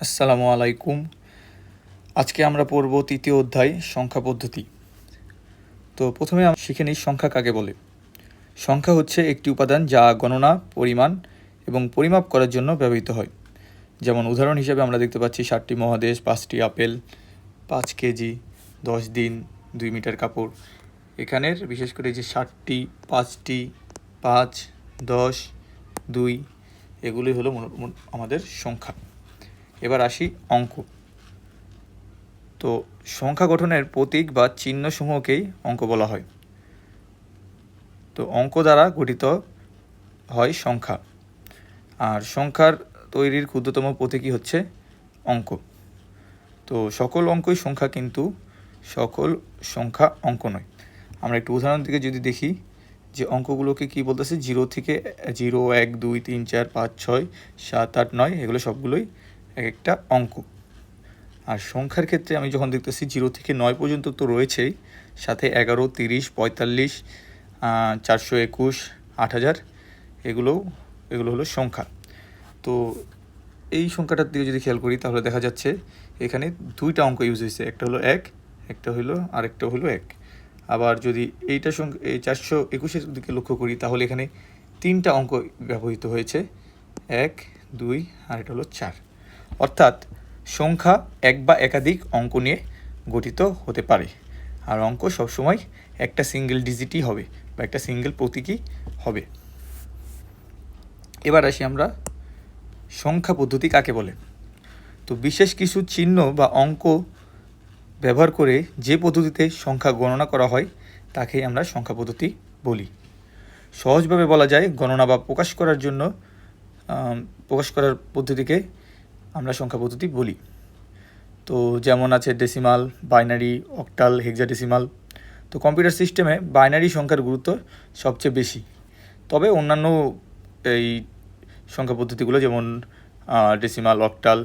আসসালামু আলাইকুম। আজকে আমরা পড়ব তৃতীয় অধ্যায় সংখ্যা পদ্ধতি। তো প্রথমে আমরা শিখে নিই সংখ্যা কাকে বলে। সংখ্যা হচ্ছে একটি উপাদান যা গণনা, পরিমাণ এবং পরিমাপ করার জন্য ব্যবহৃত হয়। যেমন উদাহরণ হিসেবে আমরা দেখতে পাচ্ছি 7টি মহাদেশ, 5টি আপেল, 5 কেজি, 10 দিন, 2 মিটার কাপড়। এখানের বিশেষ করে যে 7টি, 5টি, 5, 10, 2 এগুলি হলো আমাদের সংখ্যা। এবার আসি অঙ্ক। তো সংখ্যা গঠনের প্রতীক বা চিহ্নসমূহকেই অঙ্ক বলা হয়। তো অঙ্ক দ্বারা গঠিত হয় সংখ্যা, আর সংখ্যার তৈরির ক্ষুদ্রতম প্রতীকই হচ্ছে অঙ্ক। তো সকল অঙ্কই সংখ্যা, কিন্তু সকল সংখ্যা অঙ্ক নয়। আমরা একটু উদাহরণ থেকে যদি দেখি যে অঙ্কগুলোকে কি বলতেছে, 0 থেকে 0, 1, 2, 3, 4, 5, 6, 7, 8, 9 এগুলো সবগুলোই এক একটা অঙ্ক। আর সংখ্যার ক্ষেত্রে আমি যখন দেখতেছি 0 থেকে 9 পর্যন্ত তো রয়েছেই, সাথে 11, 30, 45, 421, 8000 এগুলো হলো সংখ্যা। তো এই সংখ্যাটার দিকে যদি খেয়াল করি তাহলে দেখা যাচ্ছে এখানে দুইটা অঙ্ক ইউজ হয়েছে, একটা হলো 1, একটা হলো আরেকটা হলো 1। আবার যদি এইটা সংখ্যা, এই 421-এর দিকে লক্ষ্য করি তাহলে এখানে তিনটা অঙ্ক ব্যবহৃত হয়েছে, 1, 2 আর এটা হলো 4। অর্থাৎ সংখ্যা এক বা একাধিক অঙ্ক নিয়ে গঠিত হতে পারে, আর অঙ্ক সবসময় একটা সিঙ্গেল ডিজিটই হবে বা একটা সিঙ্গেল প্রতীকই হবে। এবার আসি আমরা সংখ্যা পদ্ধতি কাকে বলে। তো বিশেষ কিছু চিহ্ন বা অঙ্ক ব্যবহার করে যে পদ্ধতিতে সংখ্যা গণনা করা হয় তাকেই আমরা সংখ্যা পদ্ধতি বলি। সহজভাবে বলা যায়, গণনা বা প্রকাশ করার পদ্ধতিকে আমরা সংখ্যা পদ্ধতি বলি। তো যেমন আছে ডেসিমাল, বাইনারি, অক্টাল, হেক্সাডেসিমাল। তো কম্পিউটার সিস্টেমে বাইনারি সংখ্যার গুরুত্ব সবচেয়ে বেশি, তবে অন্যান্য এই সংখ্যা পদ্ধতিগুলো যেমন ডেসিমাল, অক্টাল,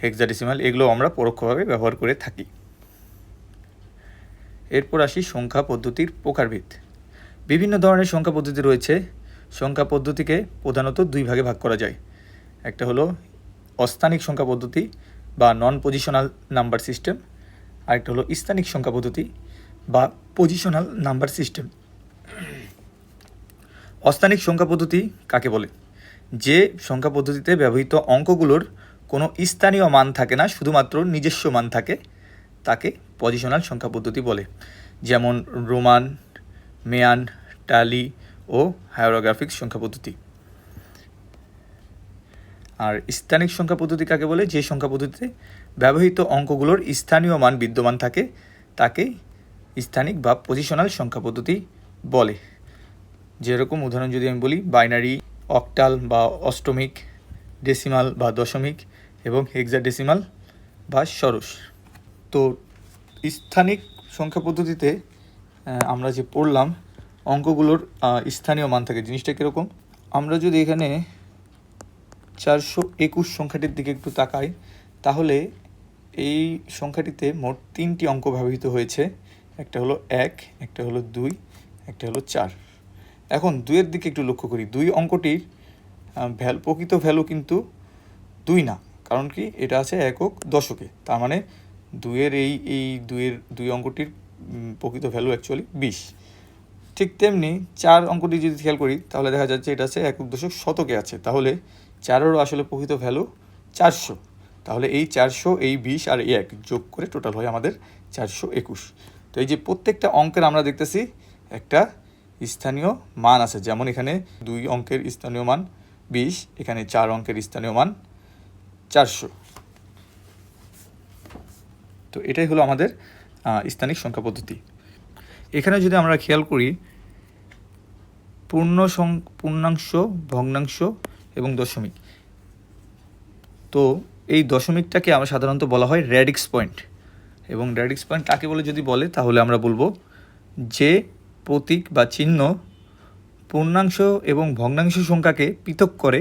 হেক্সাডেসিমাল এগুলো আমরা পরোক্ষভাবে ব্যবহার করে থাকি। এরপর আসি সংখ্যা পদ্ধতির প্রকারভেদ। বিভিন্ন ধরনের সংখ্যা পদ্ধতি রয়েছে। সংখ্যা পদ্ধতিকে প্রধানত দুই ভাগে ভাগ করা যায়। একটা হলো অস্থানিক সংখ্যা পদ্ধতি বা নন পজিশনাল নাম্বার সিস্টেম, আরেকটা হলো স্থানিক সংখ্যা পদ্ধতি বা পজিশনাল নাম্বার সিস্টেম। অস্থানিক সংখ্যা পদ্ধতি কাকে বলে? যে সংখ্যা পদ্ধতিতে ব্যবহৃত অঙ্কগুলোর কোনো স্থানীয় মান থাকে না, শুধুমাত্র নিজস্ব মান থাকে, তাকে পজিশনাল সংখ্যা পদ্ধতি বলে। যেমন রোমান, মেয়ান, টালি ও হায়ারোগ্রাফিক সংখ্যা পদ্ধতি। আর স্থানিক সংখ্যা পদ্ধতি কাকে বলে? যে সংখ্যা পদ্ধতিতে ব্যবহৃত অঙ্কগুলোর স্থানীয় মান বিদ্যমান থাকে তাকে স্থানিক বা পজিশনাল সংখ্যা পদ্ধতি বলে। যেরকম উদাহরণ যদি আমি বলি, বাইনারি, অক্টাল বা অষ্টমিক, ডেসিমাল বা দশমিক এবং হেক্সাডেসিমাল বা ষোড়শ। তো স্থানিক সংখ্যা পদ্ধতিতে আমরা যে পড়লাম অঙ্কগুলোর স্থানীয় মান থাকে। জিনিসটা কীরকম? আমরা যদি এখানে 421 সংখ্যাটির দিকে একটু তাকাই তাহলে এই সংখ্যাটিতে মোট 3টি অঙ্ক ব্যবহৃত হয়েছে। একটা হলো 1, একটা হলো 2, একটা হলো 4। এখন 2-এর দিকে একটু লক্ষ্য করি। 2 অঙ্কটির প্রকৃত ভ্যালু কিন্তু 2 না, কারণ কি এটা আছে একক দশকে। তার মানে 2-এর এই 2 অঙ্কটির প্রকৃত ভ্যালু অ্যাকচুয়ালি 20। ঠিক তেমনি 4 অঙ্কটি যদি খেয়াল করি তাহলে দেখা যাচ্ছে এটা আছে একক দশক শতকে আছে, তাহলে 4-এরও আসলে প্রকৃত ভ্যালু 400। তাহলে এই 400, এই 20 আর 1 যোগ করে টোটাল হয় আমাদের 421। তো এই যে প্রত্যেকটা অঙ্কের আমরা দেখতেছি একটা স্থানীয় মান আছে। যেমন এখানে 2 অঙ্কের স্থানীয় মান 20, এখানে 4 অঙ্কের স্থানীয় মান 400। তো এটাই হলো আমাদের স্থানিক সংখ্যা পদ্ধতি। এখানে যদি আমরা খেয়াল করি পূর্ণাংশ, ভগ্নাংশ এবং দশমিক। তো এই দশমিকটাকে আমরা সাধারণত বলা হয় র্যাডিক্স পয়েন্ট। এবং র্যাডিক্স পয়েন্ট কাকে বলে যদি বলে তাহলে আমরা বলবো যে প্রতীক বা চিহ্ন পূর্ণাংশ এবং ভগ্নাংশ সংখ্যাকে পৃথক করে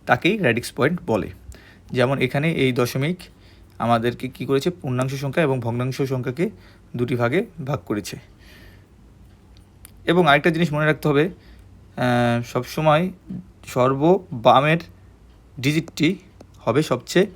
তাকেই র্যাডিক্স পয়েন্ট বলে। যেমন এখানে এই দশমিক আমাদেরকে কি করেছে? পূর্ণাংশ সংখ্যা এবং ভগ্নাংশ সংখ্যাকে দুটি ভাগে ভাগ করেছে। এবং আরেকটা জিনিস মনে রাখতে হবে, সবসময় সর্ববামের ডিজিটটি হবে সবচেয়ে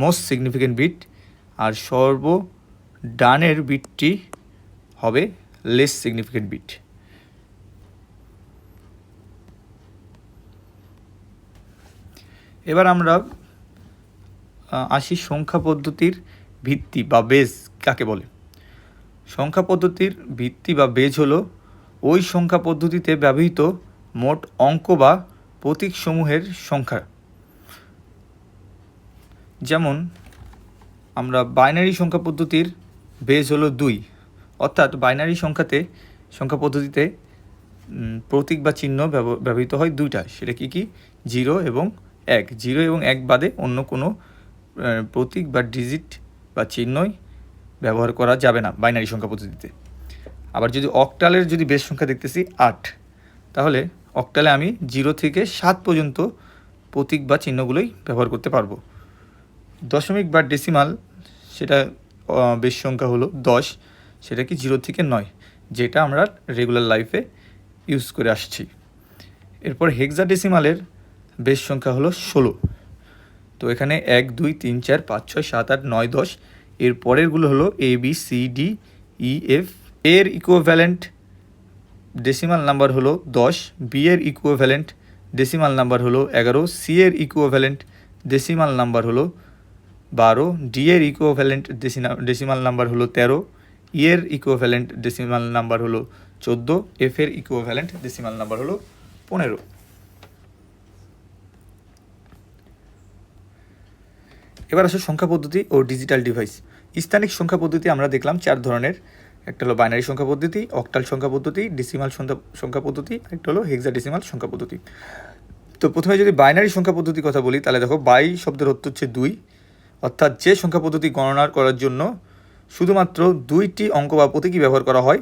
মোস্ট সিগনিফিক্যান্ট বিট, আর ডানের বিটটি হবে লেস সিগনিফিক্যান্ট বিট। এবার আমরা আসি সংখ্যা পদ্ধতির ভিত্তি বা বেজ কাকে বলে। সংখ্যা পদ্ধতির ভিত্তি বা বেজ হলো ওই সংখ্যা পদ্ধতিতে ব্যবহৃত মোট অঙ্ক বা প্রতীকসমূহের সংখ্যা। যেমন আমরা বাইনারি সংখ্যা পদ্ধতির বেজ হলো 2, অর্থাৎ বাইনারি সংখ্যা পদ্ধতিতে প্রতীক বা চিহ্ন ব্যবহৃত হয় 2টা, সেটা কি 0 এবং 1। 0 এবং 1 বাদে অন্য কোনো প্রতীক বা ডিজিট বা চিহ্নই ব্যবহার করা যাবে না বাইনারি সংখ্যা পদ্ধতিতে। আবার যদি অক্টালের বেস সংখ্যা দেখতেছি 8, তাহলে অক্টালে আমি 0 থেকে 7 পর্যন্ত প্রতীক বা চিহ্নগুলোই ব্যবহার করতে পারবো। দশমিক বা ডেসিমাল, সেটা বেস সংখ্যা হলো 10, সেটা 0 থেকে 9, যেটা আমরা রেগুলার লাইফে ইউজ করে আসছি। এরপর হেক্সাডেসিমালের বেস সংখ্যা হলো 16। তো এখানে 1 2 3 4 5 6 7 8 9 10, এর পরেরগুলো হলো ABCDEF। এর ইকুইভ্যালেন্ট ডেসিমাল নাম্বার হলো 10, বি এর ইকুইভ্যালেন্ট ডেসিমাল নাম্বার হলো 11, সি এর ইকুইভ্যালেন্ট ডেসিমাল নাম্বার হলো 12, ডি এর ইকুইভ্যালেন্ট ডেসিমাল নাম্বার হলো 13, ই এর ইকুইভ্যালেন্ট ডেসিমাল নাম্বার হলো 14, এফ এর ইকুইভ্যালেন্ট ডেসিমাল নাম্বার হলো 15। এবার আসে সংখ্যা পদ্ধতি ও ডিজিটাল ডিভাইস। স্থানিক সংখ্যা পদ্ধতি আমরা দেখলাম 4 ধরনের। একটা হলো বাইনারি সংখ্যা পদ্ধতি, অক্টাল সংখ্যা পদ্ধতি, ডেসিমাল সংখ্যা পদ্ধতি, একটা হলো হেক্সাডেসিমাল সংখ্যা পদ্ধতি। তো প্রথমে যদি বাইনারি সংখ্যা পদ্ধতির কথা বলি, তাহলে দেখো বাই শব্দের অর্থ হচ্ছে 2, অর্থাৎ যে সংখ্যা পদ্ধতি গণনা করার জন্য শুধুমাত্র 2টি অঙ্ক বা প্রতীকী ব্যবহার করা হয়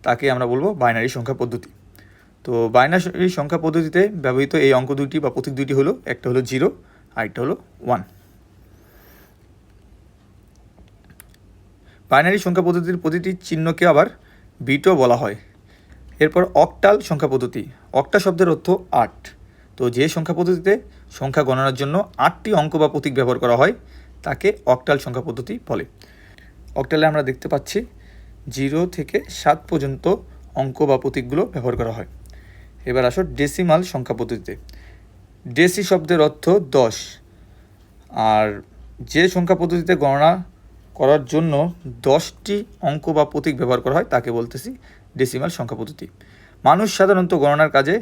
তাকে আমরা বলবো বাইনারি সংখ্যা পদ্ধতি। তো বাইনারি সংখ্যা পদ্ধতিতে ব্যবহৃত এই অঙ্ক 2টি বা প্রতীক 2টি হলো, একটা হলো 0 আর একটা হলো 1। বাইনারি সংখ্যা পদ্ধতির প্রতিটি চিহ্নকে আবার বিটও বলা হয়। এরপর অক্টাল সংখ্যা পদ্ধতি। অক্টা শব্দের অর্থ 8। তো যে সংখ্যা পদ্ধতিতে সংখ্যা গণনার জন্য 8টি অঙ্ক বা প্রতীক ব্যবহার করা হয় তাকে অক্টাল সংখ্যা পদ্ধতি বলে। অক্টালে আমরা দেখতে পাচ্ছি 0 থেকে 7 পর্যন্ত অঙ্ক বা প্রতীকগুলো ব্যবহার করা হয়। এবার আসো ডেসিমাল সংখ্যা পদ্ধতিতে। ডেসি শব্দের অর্থ 10, আর যে সংখ্যা পদ্ধতিতে গণনা করার জন্য 10টি অঙ্ক বা প্রতীক ব্যবহার করা হয় তাকে বলতেছি ডেসিমাল সংখ্যা পদ্ধতি। মানুষ সাধারণত গণনার কাজে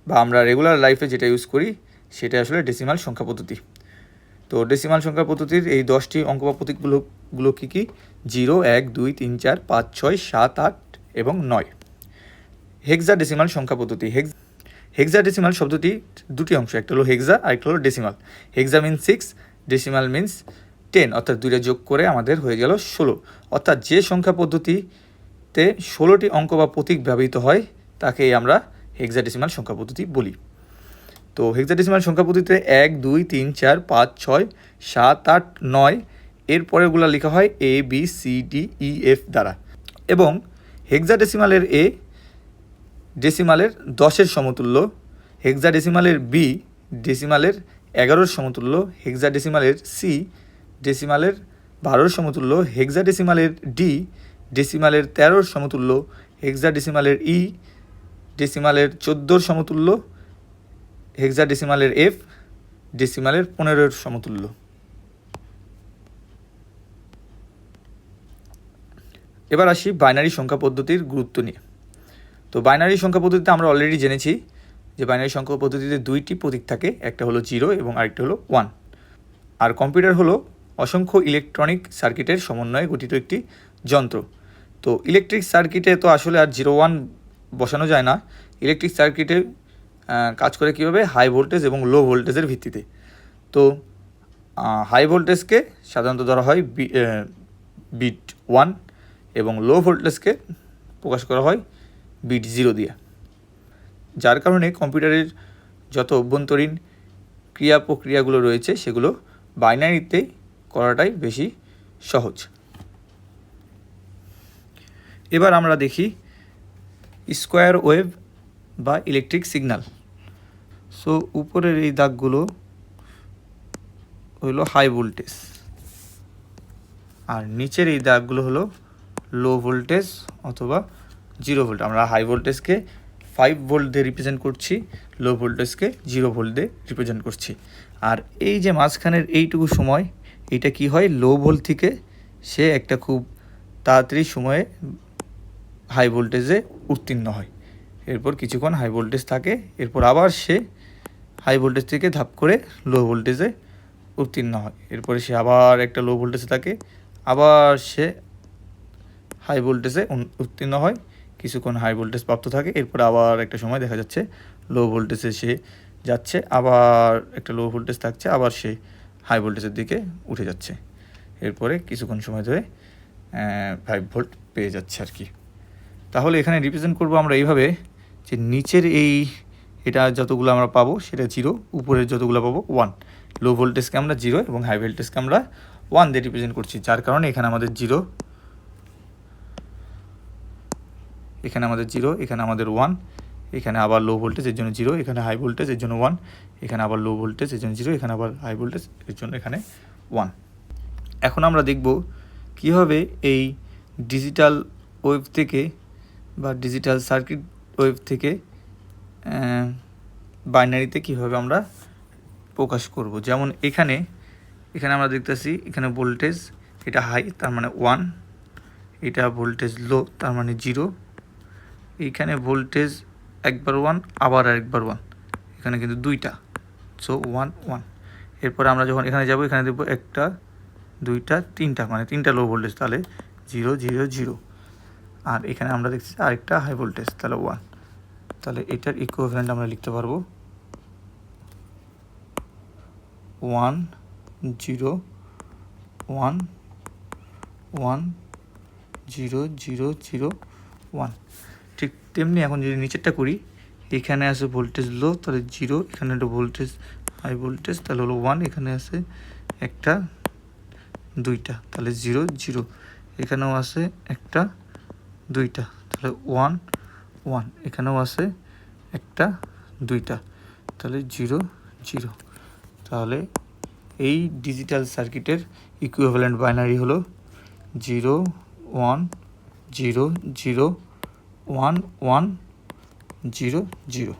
বা আমরা রেগুলার লাইফে যেটা ইউজ করি সেটা আসলে ডেসিমাল সংখ্যা পদ্ধতি। তো ডেসিমাল সংখ্যা পদ্ধতির এই 10টি অঙ্ক বা প্রতীকগুলো কি 0 1 2 3 4 5 6 7 8 এবং 9। হেক্সাডেসিমাল সংখ্যা পদ্ধতি। হেক্সাডেসিমাল শব্দটি 2টি অংশ, একটা হলো হেক্সা আর একটা হলো ডেসিমাল। হেক্সা মিনস 6, ডেসিমাল মিনস 10, অর্থাৎ 2টা যোগ করে আমাদের হয়ে গেল 16। অর্থাৎ যে সংখ্যা পদ্ধতিতে 16টি অঙ্ক বা প্রতীক ব্যবহৃত হয় তাকেই আমরা হেক্সাডেসিমাল সংখ্যা পদ্ধতি বলি। তো হেক্সাডেসিমাল সংখ্যা পদ্ধতিতে 1 2 3 4 5 6 7 8 9 এর পরেরগুলো লেখা হয় ABCDEF দ্বারা, এবং হেক্সাডেসিমালের এ ডেসিমালের 10-এর সমতুল্য, হেক্সাডেসিমালের বি ডেসিমালের 11-এর সমতুল্য, হেক্সাডেসিমালের সি ডেসিমালের 12-এর সমতুল্য, হেক্সাডেসিমালের ডি ডেসিমালের 13-এর সমতুল্য, হেক্সাডেসিমালের ই ডেসিমালের 14-এর সমতুল্য, হেক্সাডেসিমালের এফ ডেসিমালের 15-এর সমতুল্য। এবার আসি বাইনারি সংখ্যা পদ্ধতির গুরুত্ব নিয়ে। তো বাইনারি সংখ্যা পদ্ধতিতে আমরা অলরেডি জেনেছি যে বাইনারি সংখ্যা পদ্ধতিতে 2টি প্রতীক থাকে, একটা হলো 0 এবং আরেকটা হলো 1। আর কম্পিউটার হলো অসংখ্য ইলেকট্রনিক সার্কিটের সমন্বয়ে গঠিত একটি যন্ত্র। তো ইলেকট্রিক সার্কিটে তো আসলে আর 0 1 বসানো যায় না। ইলেকট্রিক সার্কিটে কাজ করে কীভাবে, হাই ভোল্টেজ এবং লো ভোল্টেজের ভিত্তিতে। তো হাই ভোল্টেজকে সাধারণত ধরা হয় বিট 1 এবং লো ভোল্টেজকে প্রকাশ করা হয় বিট 0 দিয়ে, যার কারণে কম্পিউটারের যত অভ্যন্তরীণ ক্রিয়া প্রক্রিয়াগুলো রয়েছে সেগুলো বাইনারিতে করাটাই বেশি সহজ। এবার আমরা দেখি স্কোয়ার ওয়েভ বা ইলেকট্রিক সিগন্যাল। সো উপরের এই দাগগুলো হইল হাই ভোল্টেজ, আর নিচের এই দাগগুলো হলো লো ভোল্টেজ অথবা 0 ভোল্ট। আমরা হাই ভোল্টেজকে 5 ভোল্ট দিয়ে রিপ্রেজেন্ট করছি, লো ভোল্টেজকে 0 ভোল্ট দিয়ে রিপ্রেজেন্ট করছি। আর এই যে মাঝখানের এইটুকু সময়, এইটা কি হয়, লো ভোল্ট থেকে সে একটা খুব তাড়াতাড়ি সময়ে হাই ভোল্টেজে উত্তীর্ণ হয়। এরপর কিছুক্ষণ হাই ভোল্টেজ থাকে, এরপর আবার সে হাই ভোল্টেজ থেকে ধাপ করে লো ভোল্টেজে উত্তীর্ণ হয়। এরপরে সে আবার একটা লো ভোল্টেজে থাকে, আবার সে হাই ভোল্টেজে উত্তীর্ণ হয়, কিছুক্ষণ হাই ভোল্টেজ প্রাপ্ত থাকে, এরপর আবার একটা সময় দেখা যাচ্ছে লো ভোল্টেজে সে যাচ্ছে, আবার একটা লো ভোল্টেজ থাকছে, আবার সে হাই ভোল্টেজের দিকে উঠে যাচ্ছে। এরপরে কিছুক্ষণ সময় ধরে 5 ভোল্ট পেয়ে যাচ্ছে আর কি। তাহলে এখানে রিপ্রেজেন্ট করব আমরা এইভাবে যে নিচের এটা যতগুলো আমরা পাবো সেটা 0, উপরের যতগুলো পাবো 1। লো ভোল্টেজকে আমরা 0 এবং হাই ভোল্টেজকে আমরা 1 দিয়ে রিপ্রেজেন্ট করছি, যার কারণে এখানে আমাদের 0, এখানে আমাদের 0, এখানে আমাদের 1, এখানে আবার লো ভোল্টেজ এর জন্য 0, এখানে হাই ভোল্টেজ এর জন্য 1, এখানে আবার লো ভোল্টেজ এর জন্য 0, এখানে আবার হাই ভোল্টেজ এর জন্য এখানে 1। এখন আমরা দেখব কীভাবে এই ডিজিটাল ওয়েভ থেকে বা ডিজিটাল সার্কিট ওয়েভ থেকে বাইনারিতে কীভাবে আমরা প্রকাশ করব। যেমন এখানে আমরা দেখতেছি এখানে ভোল্টেজ এটা হাই, তার মানে 1, এটা ভোল্টেজ লো, তার মানে 0, এইখানে ভোল্টেজ একবার 1 আবার আরেকবার 1, এখানে কিন্তু দুইটা, সো 1 1। এরপর আমরা যখন এখানে যাব, এখানে দেখব 1 2 3, মানে 3টা লো ভোল্টেজ, তাহলে 0 0 0। আর এখানে আমরা দেখছি আরেকটা হাই ভোল্টেজ, তাহলে 1। তাহলে এটার ইকুইভ্যালেন্ট আমরা লিখতে পারবো 1 0 1 1 0 0 0 1। ঠিক তেমনি এখন যদি নিচেরটা করি, এখানে আছে ভোল্টেজ লো, তাহলে 0, এখানে একটা ভোল্টেজ হাই ভোল্টেজ, তাহলে হলো 1, এখানে আছে একটা 2টা, তাহলে 0 0, এখানেও আছে একটা 2টা, তাহলে 1 1, এখানেও আছে একটা 2টা, তাহলে 0 0। তাহলে এই ডিজিটাল সার্কিটের ইকুইভ্যালেন্ট বাইনারি হলো 0 1 0 0 1 1 0 0।